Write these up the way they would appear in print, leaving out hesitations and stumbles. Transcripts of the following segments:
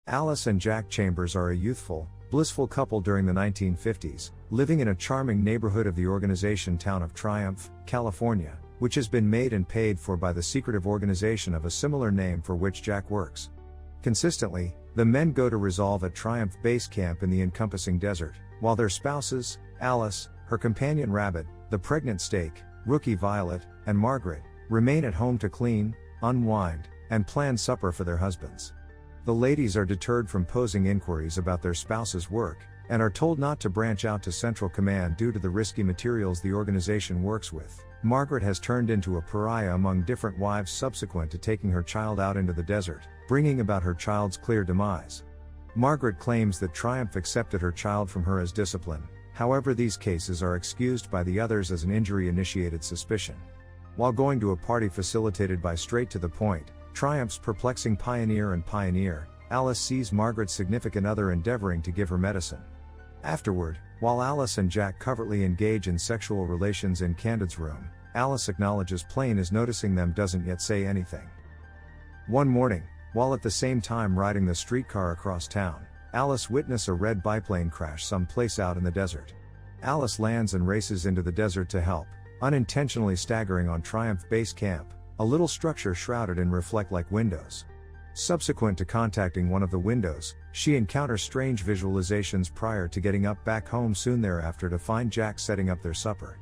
Alice and Jack Chambers are a youthful, blissful couple during the 1950s, living in a charming neighborhood of the organization town of Triumph, California, which has been made and paid for by the secretive organization of a similar name for which Jack works. Consistently, the men go to resolve at Triumph Base Camp in the encompassing desert, while their spouses, Alice, her companion Rabbit, the pregnant Steak, Rookie Violet, and Margaret, remain at home to clean, unwind, and plan supper for their husbands. The ladies are deterred from posing inquiries about their spouse's work, and are told not to branch out to Central Command due to the risky materials the organization works with. Margaret has turned into a pariah among different wives subsequent to taking her child out into the desert, bringing about her child's clear demise. Margaret claims that Triumph accepted her child from her as discipline, however these cases are excused by the others as an injury-initiated suspicion. While going to a party facilitated by Straight to the Point, Triumph's perplexing pioneer, Alice sees Margaret's significant other endeavoring to give her medicine. Afterward, while Alice and Jack covertly engage in sexual relations in Candid's room, Alice acknowledges Plain is noticing them, doesn't yet say anything. One morning, while at the same time riding the streetcar across town, Alice witnesses a red biplane crash someplace out in the desert. Alice lands and races into the desert to help, unintentionally staggering on Triumph Base Camp, a little structure shrouded in reflect-like windows. Subsequent to contacting one of the windows, she encounters strange visualizations prior to getting up back home soon thereafter to find Jack setting up their supper.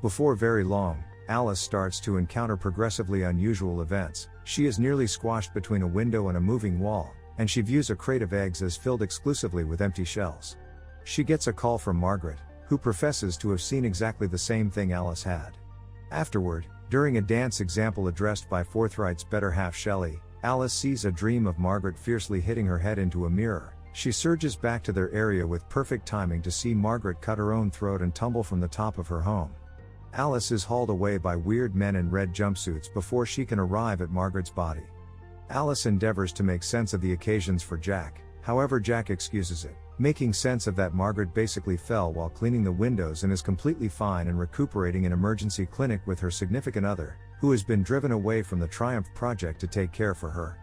Before very long, Alice starts to encounter progressively unusual events. She is nearly squashed between a window and a moving wall, and she views a crate of eggs as filled exclusively with empty shells. She gets a call from Margaret, who professes to have seen exactly the same thing Alice had. Afterward, during a dance example addressed by Forthright's better half Shelley, Alice sees a dream of Margaret fiercely hitting her head into a mirror. She surges back to their area with perfect timing to see Margaret cut her own throat and tumble from the top of her home. Alice is hauled away by weird men in red jumpsuits before she can arrive at Margaret's body. Alice endeavors to make sense of the occasions for Jack, however Jack excuses it, making sense of that Margaret basically fell while cleaning the windows and is completely fine and recuperating in emergency clinic with her significant other, who has been driven away from the Triumph project to take care for her.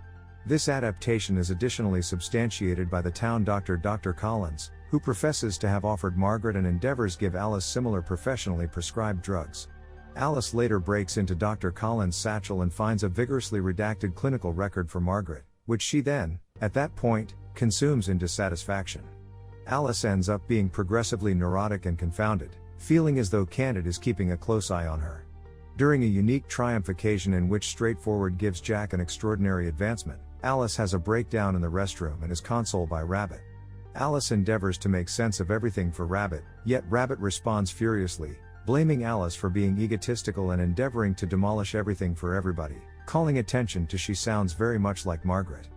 This adaptation is additionally substantiated by the town doctor Dr. Collins, who professes to have offered Margaret and endeavors give Alice similar professionally prescribed drugs. Alice later breaks into Dr. Collins' satchel and finds a vigorously redacted clinical record for Margaret, which she then, at that point, consumes in dissatisfaction. Alice ends up being progressively neurotic and confounded, feeling as though Candid is keeping a close eye on her. During a unique Triumph occasion in which Straightforward gives Jack an extraordinary advancement, Alice has a breakdown in the restroom and is consoled by Rabbit. Alice endeavors to make sense of everything for Rabbit, yet Rabbit responds furiously, blaming Alice for being egotistical and endeavoring to demolish everything for everybody, calling attention to she sounds very much like Margaret.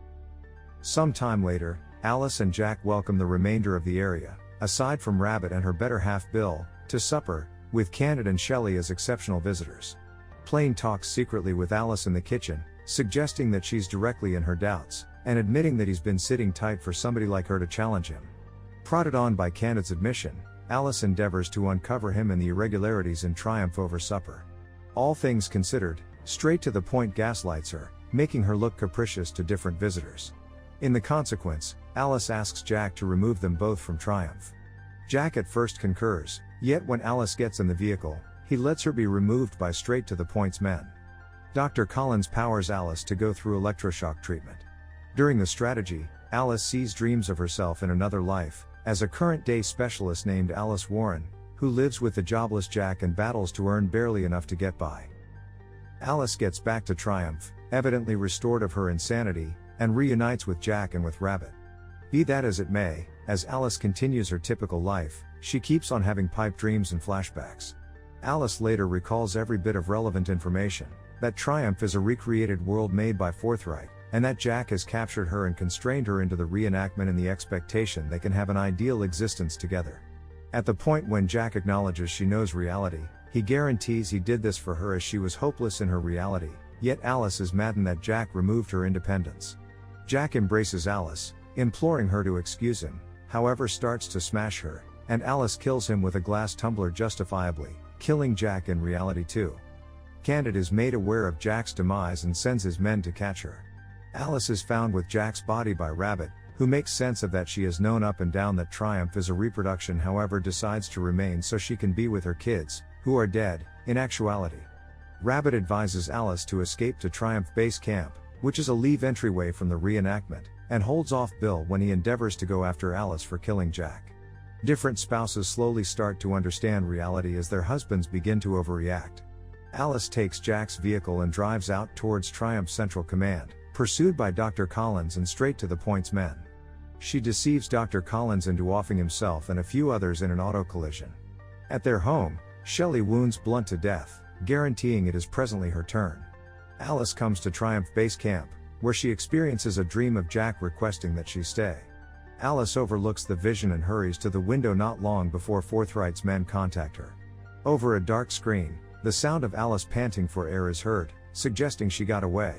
Some time later, Alice and Jack welcome the remainder of the area, aside from Rabbit and her better half Bill, to supper, with Candid and Shelley as exceptional visitors. Plain talks secretly with Alice in the kitchen, suggesting that she's directly in her doubts, and admitting that he's been sitting tight for somebody like her to challenge him. Prodded on by Candid's admission, Alice endeavors to uncover him and the irregularities in Triumph over supper. All things considered, Straight to the Point gaslights her, making her look capricious to different visitors. In the consequence, Alice asks Jack to remove them both from Triumph. Jack at first concurs, yet when Alice gets in the vehicle, he lets her be removed by Straight to the Point's men. Dr. Collins powers Alice to go through electroshock treatment. During the strategy, Alice sees dreams of herself in another life, as a current-day specialist named Alice Warren, who lives with the jobless Jack and battles to earn barely enough to get by. Alice gets back to Triumph, evidently restored of her insanity, and reunites with Jack and with Rabbit. Be that as it may, as Alice continues her typical life, she keeps on having pipe dreams and flashbacks. Alice later recalls every bit of relevant information, that Triumph is a recreated world made by Forthright, and that Jack has captured her and constrained her into the reenactment in the expectation they can have an ideal existence together. At the point when Jack acknowledges she knows reality, he guarantees he did this for her as she was hopeless in her reality, yet Alice is maddened that Jack removed her independence. Jack embraces Alice, imploring her to excuse him, however starts to smash her, and Alice kills him with a glass tumbler justifiably, killing Jack in reality too. Candid is made aware of Jack's demise and sends his men to catch her. Alice is found with Jack's body by Rabbit, who makes sense of that. She has known up and down that Triumph is a reproduction, however decides to remain so she can be with her kids, who are dead, in actuality. Rabbit advises Alice to escape to Triumph Base Camp, which is a leave entryway from the reenactment, and holds off Bill when he endeavors to go after Alice for killing Jack. Different spouses slowly start to understand reality as their husbands begin to overreact. Alice takes Jack's vehicle and drives out towards Triumph Central Command, pursued by Dr. Collins and straight to the point's men. She deceives Dr. Collins into offing himself and a few others in an auto collision. At their home, Shelley wounds Blunt to death, guaranteeing it is presently her turn. Alice comes to Triumph Base Camp, where she experiences a dream of Jack requesting that she stay. Alice overlooks the vision and hurries to the window not long before Forthright's men contact her. Over a dark screen, the sound of Alice panting for air is heard, suggesting she got away.